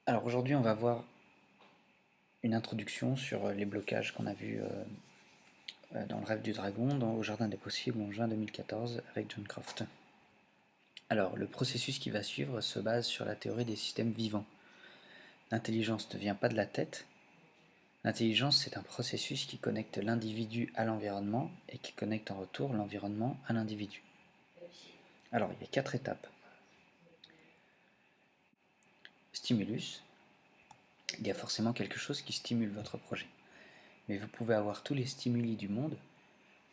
Alors aujourd'hui, on va voir une introduction sur les blocages qu'on a vus dans le rêve du dragon, au Jardin des possibles en juin 2014 avec John Croft. Alors, le processus qui va suivre se base sur la théorie des systèmes vivants. L'intelligence ne vient pas de la tête. L'intelligence, c'est un processus qui connecte l'individu à l'environnement et qui connecte en retour l'environnement à l'individu. Alors, il y a 4 étapes. Stimulus, il y a forcément quelque chose qui stimule votre projet. Mais vous pouvez avoir tous les stimuli du monde.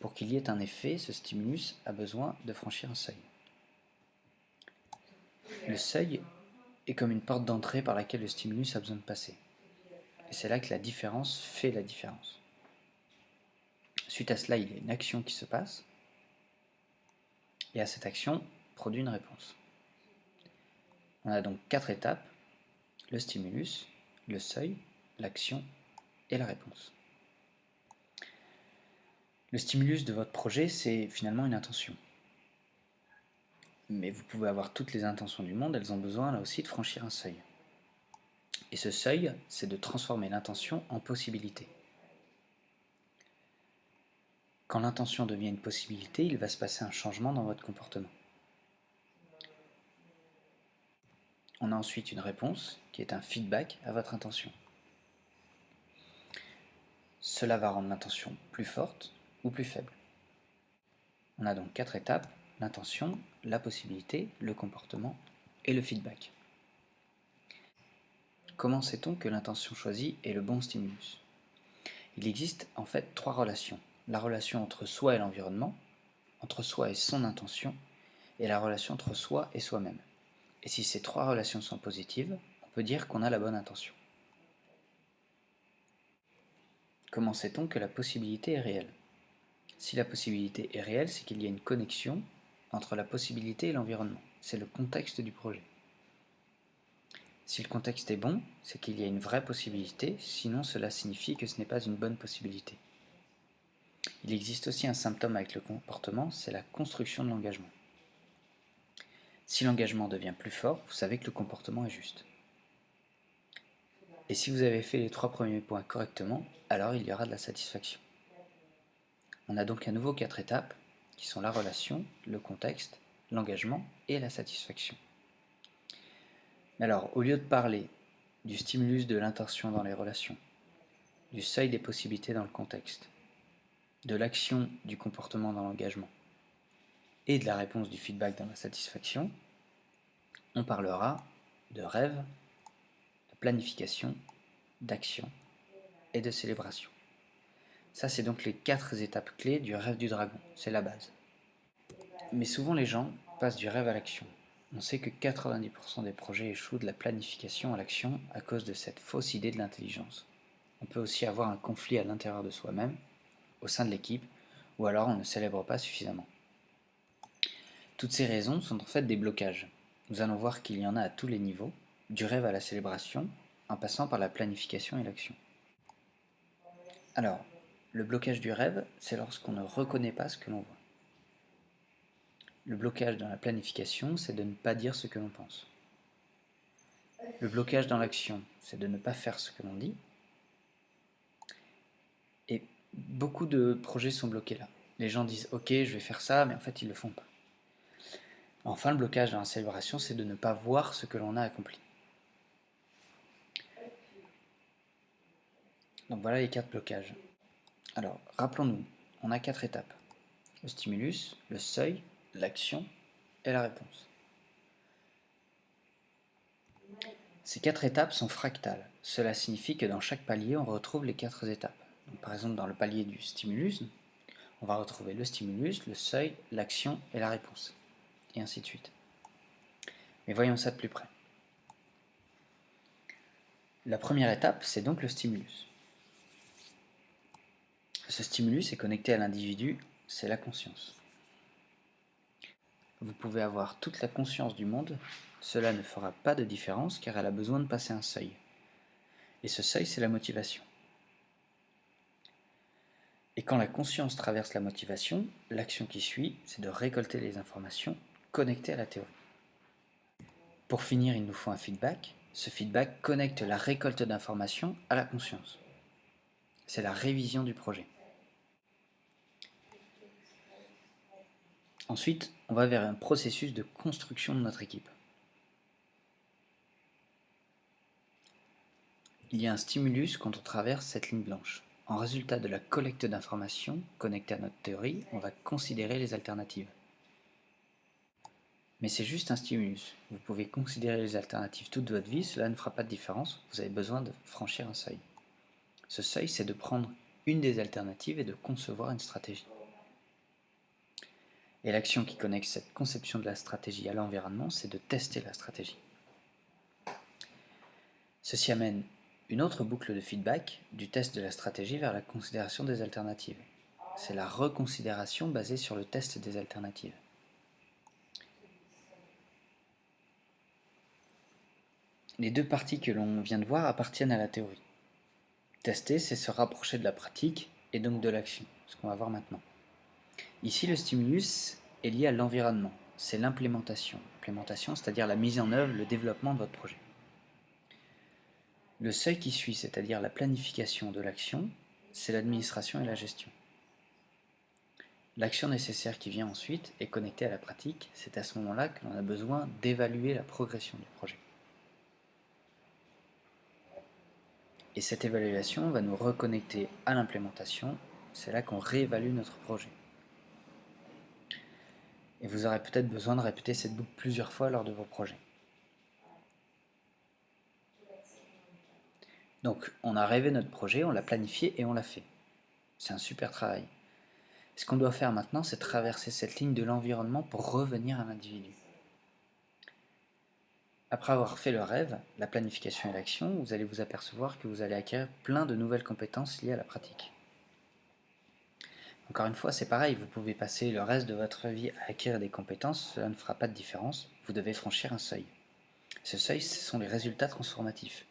Pour qu'il y ait un effet, ce stimulus a besoin de franchir un seuil. Le seuil est comme une porte d'entrée par laquelle le stimulus a besoin de passer. Et c'est là que la différence fait la différence. Suite à cela, il y a une action qui se passe, et à cette action produit une réponse. On a donc 4 étapes: le stimulus, le seuil, l'action et la réponse. Le stimulus de votre projet, c'est finalement une intention. Mais vous pouvez avoir toutes les intentions du monde, elles ont besoin là aussi de franchir un seuil. Et ce seuil, c'est de transformer l'intention en possibilité. Quand l'intention devient une possibilité, il va se passer un changement dans votre comportement. On a ensuite une réponse qui est un feedback à votre intention. Cela va rendre l'intention plus forte ou plus faible. On a donc 4 étapes: l'intention, la possibilité, le comportement et le feedback. Comment sait-on que l'intention choisie est le bon stimulus? Il existe en fait 3 relations. La relation entre soi et l'environnement, entre soi et son intention, et la relation entre soi et soi-même. Et si ces 3 relations sont positives, on peut dire qu'on a la bonne intention. Comment sait-on que la possibilité est réelle? Si la possibilité est réelle, c'est qu'il y a une connexion entre la possibilité et l'environnement. C'est le contexte du projet. Si le contexte est bon, c'est qu'il y a une vraie possibilité, sinon cela signifie que ce n'est pas une bonne possibilité. Il existe aussi un symptôme avec le comportement, c'est la construction de l'engagement. Si l'engagement devient plus fort, vous savez que le comportement est juste. Et si vous avez fait les 3 premiers points correctement, alors il y aura de la satisfaction. On a donc à nouveau 4 étapes, qui sont la relation, le contexte, l'engagement et la satisfaction. Mais alors, au lieu de parler du stimulus de l'intention dans les relations, du seuil des possibilités dans le contexte, de l'action du comportement dans l'engagement et de la réponse du feedback dans la satisfaction, on parlera de rêve, de planification, d'action et de célébration. Ça, c'est donc les 4 étapes clés du rêve du dragon, c'est la base. Mais souvent les gens passent du rêve à l'action. On sait que 90% des projets échouent de la planification à l'action à cause de cette fausse idée de l'intelligence. On peut aussi avoir un conflit à l'intérieur de soi-même, au sein de l'équipe, ou alors on ne célèbre pas suffisamment. Toutes ces raisons sont en fait des blocages. Nous allons voir qu'il y en a à tous les niveaux, du rêve à la célébration, en passant par la planification et l'action. Alors, le blocage du rêve, c'est lorsqu'on ne reconnaît pas ce que l'on voit. Le blocage dans la planification, c'est de ne pas dire ce que l'on pense. Le blocage dans l'action, c'est de ne pas faire ce que l'on dit. Et beaucoup de projets sont bloqués là. Les gens disent « Ok, je vais faire ça », mais en fait, ils ne le font pas. Enfin, le blocage dans la célébration, c'est de ne pas voir ce que l'on a accompli. Donc voilà les 4 blocages. Alors, rappelons-nous, on a 4 étapes. Le stimulus, le seuil, l'action et la réponse. Ces 4 étapes sont fractales. Cela signifie que dans chaque palier, on retrouve les 4 étapes. Donc, par exemple, dans le palier du stimulus, on va retrouver le stimulus, le seuil, l'action et la réponse. Et ainsi de suite. Mais voyons ça de plus près. La première étape, c'est donc le stimulus. Ce stimulus est connecté à l'individu, c'est la conscience. Vous pouvez avoir toute la conscience du monde, cela ne fera pas de différence car elle a besoin de passer un seuil. Et ce seuil, c'est la motivation. Et quand la conscience traverse la motivation, l'action qui suit, c'est de récolter les informations connectées à la théorie. Pour finir, il nous faut un feedback. Ce feedback connecte la récolte d'informations à la conscience. C'est la révision du projet. Ensuite, on va vers un processus de construction de notre équipe. Il y a un stimulus quand on traverse cette ligne blanche. En résultat de la collecte d'informations connectées à notre théorie, on va considérer les alternatives. Mais c'est juste un stimulus. Vous pouvez considérer les alternatives toute votre vie, cela ne fera pas de différence, vous avez besoin de franchir un seuil. Ce seuil, c'est de prendre une des alternatives et de concevoir une stratégie. Et l'action qui connecte cette conception de la stratégie à l'environnement, c'est de tester la stratégie. Ceci amène une autre boucle de feedback du test de la stratégie vers la considération des alternatives. C'est la reconsidération basée sur le test des alternatives. Les deux parties que l'on vient de voir appartiennent à la théorie. Tester, c'est se rapprocher de la pratique et donc de l'action, ce qu'on va voir maintenant. Ici, le stimulus est lié à l'environnement, c'est l'implémentation. L'implémentation, c'est-à-dire la mise en œuvre, le développement de votre projet. Le seuil qui suit, c'est-à-dire la planification de l'action, c'est l'administration et la gestion. L'action nécessaire qui vient ensuite est connectée à la pratique, c'est à ce moment-là que l'on a besoin d'évaluer la progression du projet. Et cette évaluation va nous reconnecter à l'implémentation, c'est là qu'on réévalue notre projet. Et vous aurez peut-être besoin de répéter cette boucle plusieurs fois lors de vos projets. Donc, on a rêvé notre projet, on l'a planifié et on l'a fait. C'est un super travail. Ce qu'on doit faire maintenant, c'est traverser cette ligne de l'environnement pour revenir à l'individu. Après avoir fait le rêve, la planification et l'action, vous allez vous apercevoir que vous allez acquérir plein de nouvelles compétences liées à la pratique. Encore une fois, c'est pareil, vous pouvez passer le reste de votre vie à acquérir des compétences, cela ne fera pas de différence, vous devez franchir un seuil. Ce seuil, ce sont les résultats transformatifs.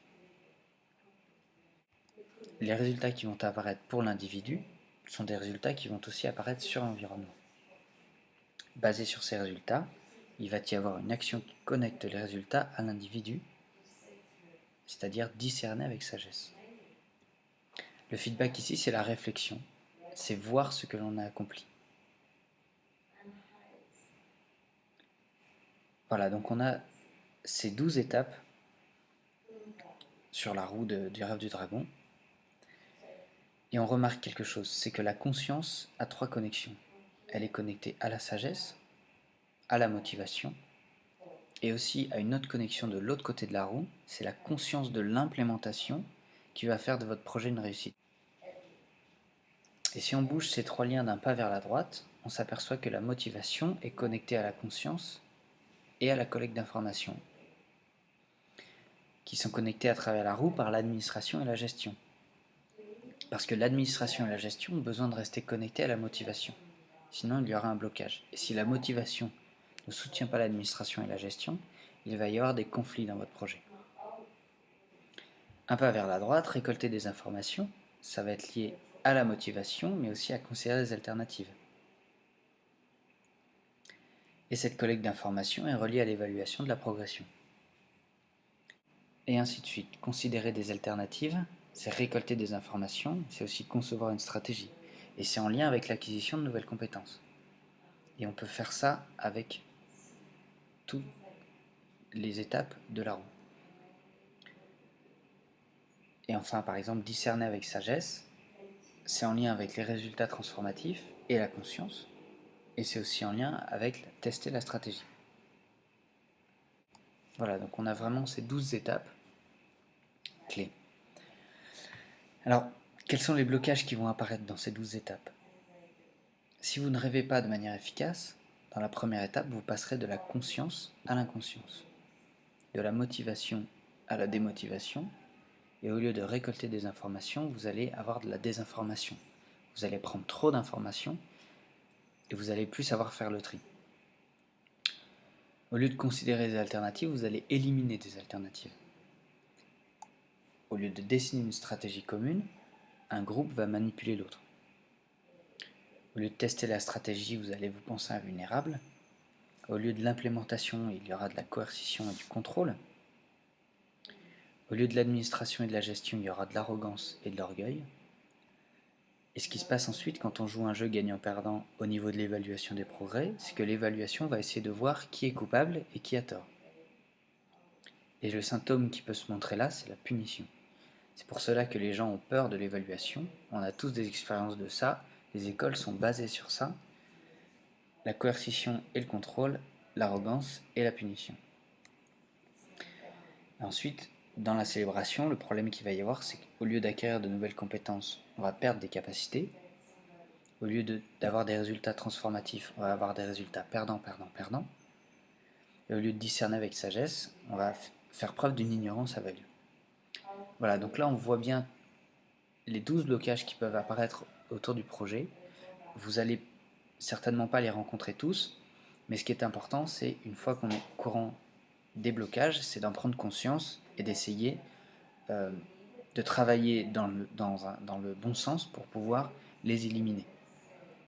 Les résultats qui vont apparaître pour l'individu sont des résultats qui vont aussi apparaître sur l'environnement. Basé sur ces résultats, il va y avoir une action qui connecte les résultats à l'individu, c'est-à-dire discerner avec sagesse. Le feedback ici, c'est la réflexion, c'est voir ce que l'on a accompli. Voilà, donc on a ces 12 étapes sur la roue du rêve du dragon. Et on remarque quelque chose, c'est que la conscience a 3 connexions. Elle est connectée à la sagesse, à la motivation, et aussi à une autre connexion de l'autre côté de la roue, c'est la conscience de l'implémentation qui va faire de votre projet une réussite. Et si on bouge ces 3 liens d'un pas vers la droite, on s'aperçoit que la motivation est connectée à la conscience et à la collecte d'informations, qui sont connectées à travers la roue par l'administration et la gestion. Parce que l'administration et la gestion ont besoin de rester connectés à la motivation. Sinon, il y aura un blocage. Et si la motivation ne soutient pas l'administration et la gestion, il va y avoir des conflits dans votre projet. Un pas vers la droite, récolter des informations, ça va être lié à la motivation, mais aussi à considérer des alternatives. Et cette collecte d'informations est reliée à l'évaluation de la progression. Et ainsi de suite. Considérer des alternatives, c'est récolter des informations, c'est aussi concevoir une stratégie. Et c'est en lien avec l'acquisition de nouvelles compétences. Et on peut faire ça avec toutes les étapes de la roue. Et enfin, par exemple, discerner avec sagesse, c'est en lien avec les résultats transformatifs et la conscience. Et c'est aussi en lien avec tester la stratégie. Voilà, donc on a vraiment ces 12 étapes clés. Alors, quels sont les blocages qui vont apparaître dans ces 12 étapes? Si vous ne rêvez pas de manière efficace, dans la première étape, vous passerez de la conscience à l'inconscience, de la motivation à la démotivation, et au lieu de récolter des informations, vous allez avoir de la désinformation. Vous allez prendre trop d'informations et vous allez plus savoir faire le tri. Au lieu de considérer des alternatives, vous allez éliminer des alternatives. Au lieu de dessiner une stratégie commune, un groupe va manipuler l'autre. Au lieu de tester la stratégie, vous allez vous penser invulnérable. Au lieu de l'implémentation, il y aura de la coercition et du contrôle. Au lieu de l'administration et de la gestion, il y aura de l'arrogance et de l'orgueil. Et ce qui se passe ensuite quand on joue un jeu gagnant-perdant au niveau de l'évaluation des progrès, c'est que l'évaluation va essayer de voir qui est coupable et qui a tort. Et le symptôme qui peut se montrer là, c'est la punition. C'est pour cela que les gens ont peur de l'évaluation. On a tous des expériences de ça. Les écoles sont basées sur ça. La coercition et le contrôle, l'arrogance et la punition. Et ensuite, dans la célébration, le problème qu'il va y avoir, c'est qu'au lieu d'acquérir de nouvelles compétences, on va perdre des capacités. Au lieu d'avoir des résultats transformatifs, on va avoir des résultats perdants, perdants, perdants. Et au lieu de discerner avec sagesse, on va faire preuve d'une ignorance aveugle. Voilà, donc là on voit bien les 12 blocages qui peuvent apparaître autour du projet. Vous n'allez certainement pas les rencontrer tous, mais ce qui est important, c'est une fois qu'on est au courant des blocages, c'est d'en prendre conscience et d'essayer de travailler dans le bon sens pour pouvoir les éliminer.